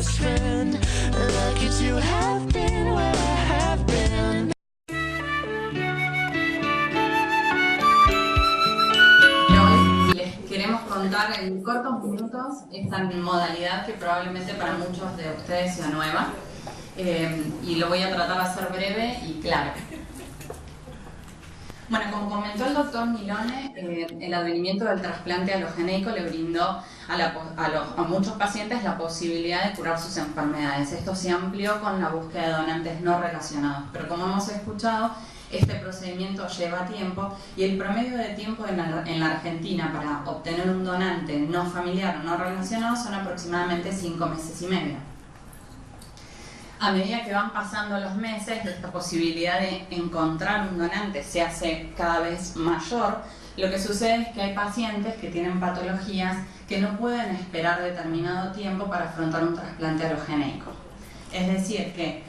best friend. Lucky to have been where I have been. Hoy les queremos contar en cortos minutos esta modalidad que probablemente para muchos de ustedes sea nueva, y lo voy a tratar de hacer breve y claro. Bueno, como comentó el doctor Milone, el advenimiento del trasplante alogeneico le brindó a muchos pacientes la posibilidad de curar sus enfermedades. Esto se amplió con la búsqueda de donantes no relacionados, pero como hemos escuchado, este procedimiento lleva tiempo y el promedio de tiempo en la Argentina para obtener un donante no familiar o no relacionado son aproximadamente 5 meses y medio. A medida que van pasando los meses, esta posibilidad de encontrar un donante se hace cada vez mayor. Lo que sucede es que hay pacientes que tienen patologías que no pueden esperar determinado tiempo para afrontar un trasplante alogeneico. Es decir, que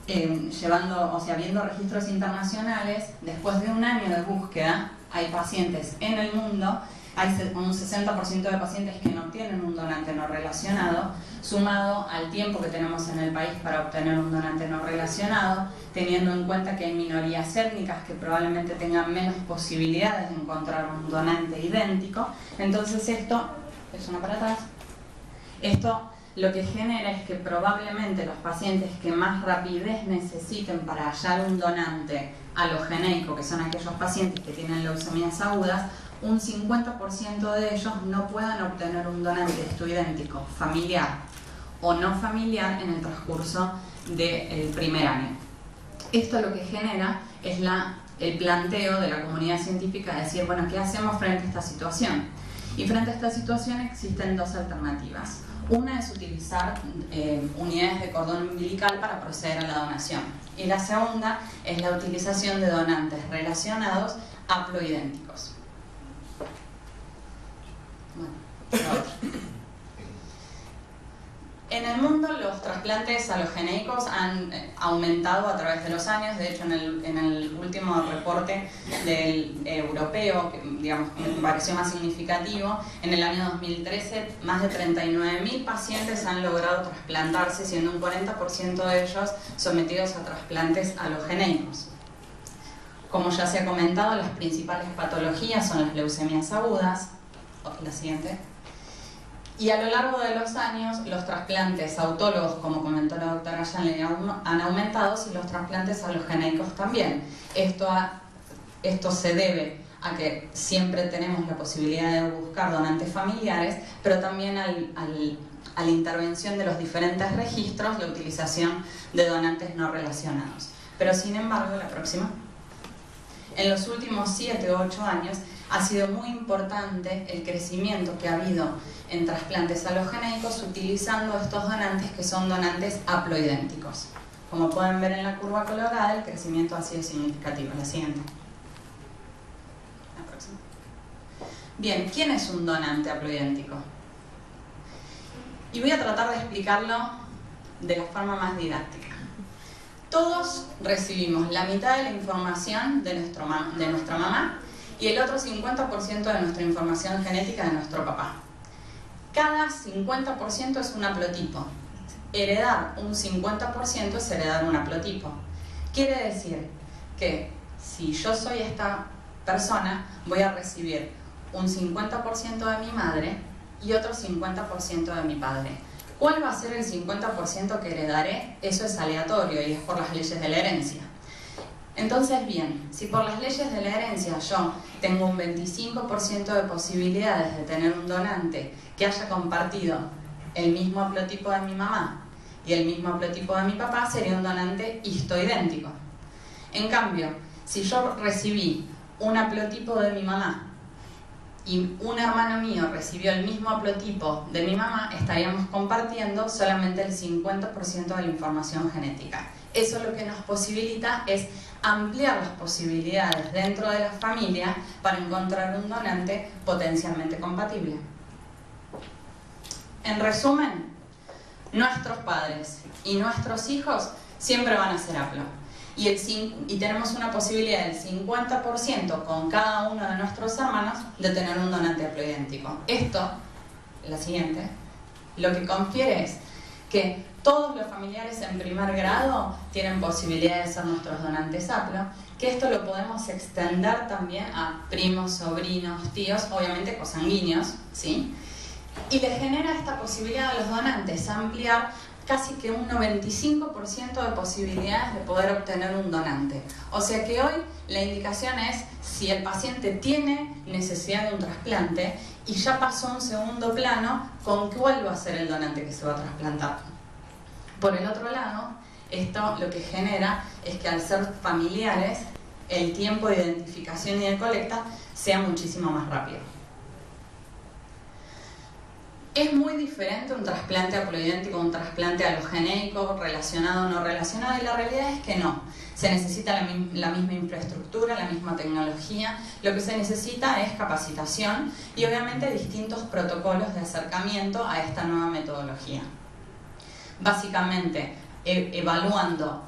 viendo registros internacionales, después de un año de búsqueda, hay pacientes en el mundo, hay un 60% de pacientes que no tienen un donante no relacionado, sumado al tiempo que tenemos en el país para obtener un donante no relacionado, teniendo en cuenta que hay minorías étnicas que probablemente tengan menos posibilidades de encontrar un donante idéntico. Entonces esto lo que genera es que probablemente los pacientes que más rapidez necesiten para hallar un donante alogeneico, que son aquellos pacientes que tienen leucemias agudas, un 50% de ellos no puedan obtener un donante idéntico, familiar o no familiar, en el transcurso del primer año. Esto lo que genera es el planteo de la comunidad científica de decir, bueno, ¿qué hacemos frente a esta situación? Y frente a esta situación existen dos alternativas. Una es utilizar unidades de cordón umbilical para proceder a la donación. Y la segunda es la utilización de donantes relacionados haploidénticos. En el mundo los trasplantes alogeneicos han aumentado a través de los años. De hecho, en el último reporte del europeo, que digamos, me pareció más significativo, en el año 2013 más de 39.000 pacientes han logrado trasplantarse, siendo un 40% de ellos sometidos a trasplantes alogeneicos. Como ya se ha comentado, las principales patologías son las leucemias agudas. La siguiente. Y a lo largo de los años, los trasplantes autólogos, como comentó la doctora Yanle, han aumentado, y los trasplantes alogeneicos también. Esto se debe a que siempre tenemos la posibilidad de buscar donantes familiares, pero también a la intervención de los diferentes registros, la utilización de donantes no relacionados. Pero sin embargo, la próxima. En los últimos 7 o 8 años ha sido muy importante el crecimiento que ha habido en trasplantes alogeneicos utilizando estos donantes que son donantes haploidénticos. Como pueden ver en la curva colorada, el crecimiento ha sido significativo. La siguiente. La próxima. Bien, ¿quién es un donante haploidéntico? Y voy a tratar de explicarlo de la forma más didáctica. Todos recibimos la mitad de la información de nuestra mamá y el otro 50% de nuestra información genética de nuestro papá. Cada 50% es un haplotipo. Heredar un 50% es heredar un haplotipo. Quiere decir que si yo soy esta persona, voy a recibir un 50% de mi madre y otro 50% de mi padre. ¿Cuál va a ser el 50% que heredaré? Eso es aleatorio y es por las leyes de la herencia. Entonces, bien, si por las leyes de la herencia yo tengo un 25% de posibilidades de tener un donante que haya compartido el mismo haplotipo de mi mamá y el mismo haplotipo de mi papá, sería un donante histoidéntico. En cambio, si yo recibí un haplotipo de mi mamá y un hermano mío recibió el mismo haplotipo de mi mamá, estaríamos compartiendo solamente el 50% de la información genética. Eso lo que nos posibilita es ampliar las posibilidades dentro de la familia para encontrar un donante potencialmente compatible. En resumen, nuestros padres y nuestros hijos siempre van a ser haplo. Y tenemos una posibilidad del 50% con cada uno de nuestros hermanos de tener un donante haploidéntico. Esto, la siguiente, lo que confiere es que todos los familiares en primer grado tienen posibilidad de ser nuestros donantes haplo, que esto lo podemos extender también a primos, sobrinos, tíos, obviamente cosanguíneos, ¿sí? Y le genera esta posibilidad a los donantes ampliar casi que un 95% de posibilidades de poder obtener un donante. O sea que hoy la indicación es si el paciente tiene necesidad de un trasplante y ya pasó a un segundo plano, ¿con cuál va a ser el donante que se va a trasplantar? Por el otro lado, esto lo que genera es que al ser familiares, el tiempo de identificación y de colecta sea muchísimo más rápido. Es muy diferente un trasplante haploidéntico a un trasplante alogenéico, relacionado o no relacionado, y la realidad es que no. Se necesita la misma infraestructura, la misma tecnología. Lo que se necesita es capacitación y obviamente distintos protocolos de acercamiento a esta nueva metodología. Básicamente, evaluando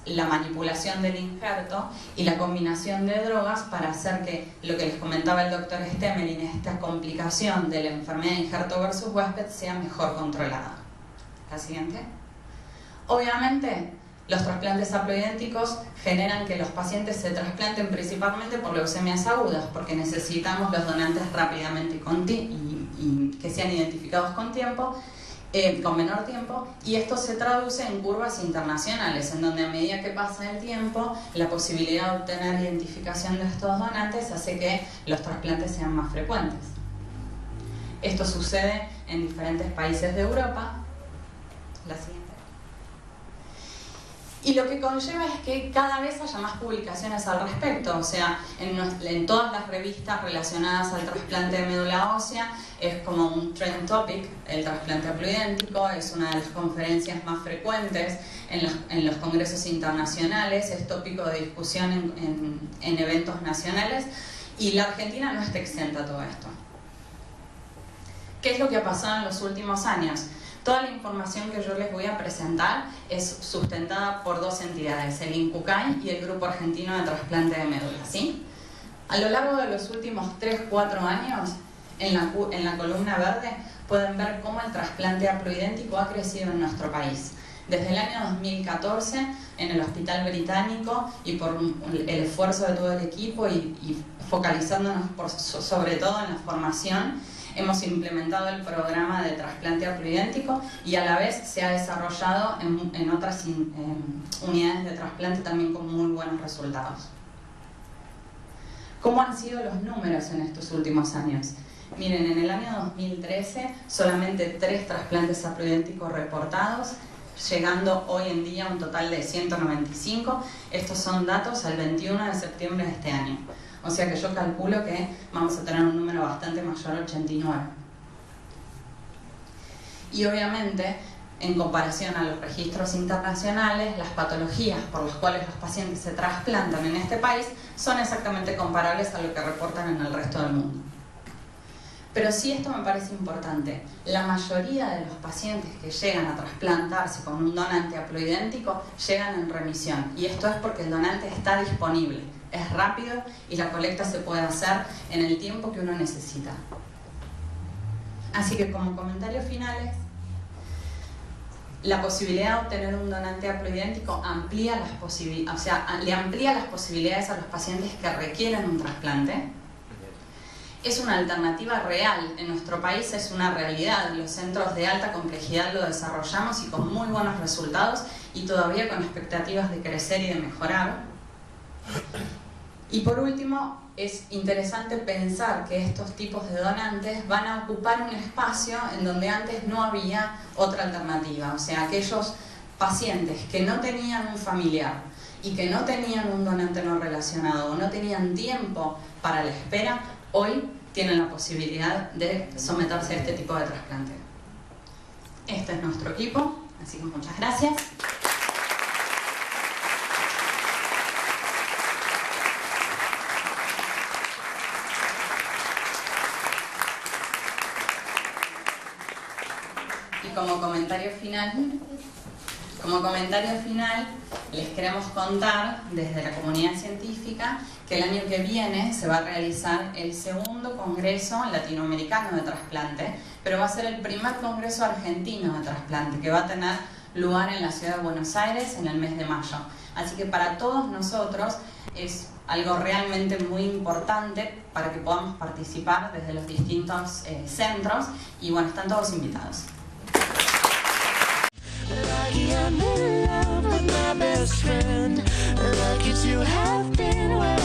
la manipulación del injerto y la combinación de drogas para hacer que lo que les comentaba el doctor Stemelin, esta complicación de la enfermedad de injerto versus huésped, sea mejor controlada. La siguiente. Obviamente, los trasplantes haploidénticos generan que los pacientes se trasplanten principalmente por leucemias agudas, porque necesitamos los donantes rápidamente y que sean identificados con tiempo, con menor tiempo, y esto se traduce en curvas internacionales, en donde a medida que pasa el tiempo, la posibilidad de obtener identificación de estos donantes hace que los trasplantes sean más frecuentes. Esto sucede en diferentes países de Europa. La siguiente. Y lo que conlleva es que cada vez haya más publicaciones al respecto, o sea, en todas las revistas relacionadas al trasplante de médula ósea es como un trend topic, el trasplante haploidéntico, es una de las conferencias más frecuentes en los congresos internacionales, es tópico de discusión en eventos nacionales, y la Argentina no está exenta a todo esto. ¿Qué es lo que ha pasado en los últimos años? Toda la información que yo les voy a presentar es sustentada por dos entidades, el INCUCAI y el Grupo Argentino de Trasplante de Médula, ¿sí? A lo largo de los últimos 3-4 años, en la columna verde, pueden ver cómo el trasplante haploidéntico ha crecido en nuestro país. Desde el año 2014, en el Hospital Británico, y por el esfuerzo de todo el equipo y focalizándonos sobre todo en la formación, hemos implementado el programa de trasplante haploidéntico y a la vez se ha desarrollado en otras unidades de trasplante también con muy buenos resultados. ¿Cómo han sido los números en estos últimos años? Miren, en el año 2013 solamente 3 trasplantes haploidénticos reportados, llegando hoy en día a un total de 195. Estos son datos al 21 de septiembre de este año. O sea que yo calculo que vamos a tener un número bastante mayor, 89. Y obviamente, en comparación a los registros internacionales, las patologías por las cuales los pacientes se trasplantan en este país son exactamente comparables a lo que reportan en el resto del mundo. Pero sí, esto me parece importante, la mayoría de los pacientes que llegan a trasplantarse con un donante haploidéntico llegan en remisión, y esto es porque el donante está disponible, es rápido y la colecta se puede hacer en el tiempo que uno necesita. Así que como comentarios finales, la posibilidad de obtener un donante haploidéntico amplía las posibilidades, o sea, le amplía las posibilidades a los pacientes que requieren un trasplante. Es una alternativa real, en nuestro país es una realidad, los centros de alta complejidad lo desarrollamos y con muy buenos resultados y todavía con expectativas de crecer y de mejorar. Y por último, es interesante pensar que estos tipos de donantes van a ocupar un espacio en donde antes no había otra alternativa, o sea, aquellos pacientes que no tenían un familiar y que no tenían un donante no relacionado o no tenían tiempo para la espera, hoy tienen la posibilidad de someterse a este tipo de trasplante. Este es nuestro equipo, así que muchas gracias. Y como comentario final, les queremos contar desde la comunidad científica que el año que viene se va a realizar el segundo Congreso Latinoamericano de Trasplante, pero va a ser el primer congreso argentino de trasplante que va a tener lugar en la ciudad de Buenos Aires en el mes de mayo. Así que para todos nosotros es algo realmente muy importante para que podamos participar desde los distintos centros y bueno, están todos invitados. Lucky I'm in love with my best friend. Lucky to have been where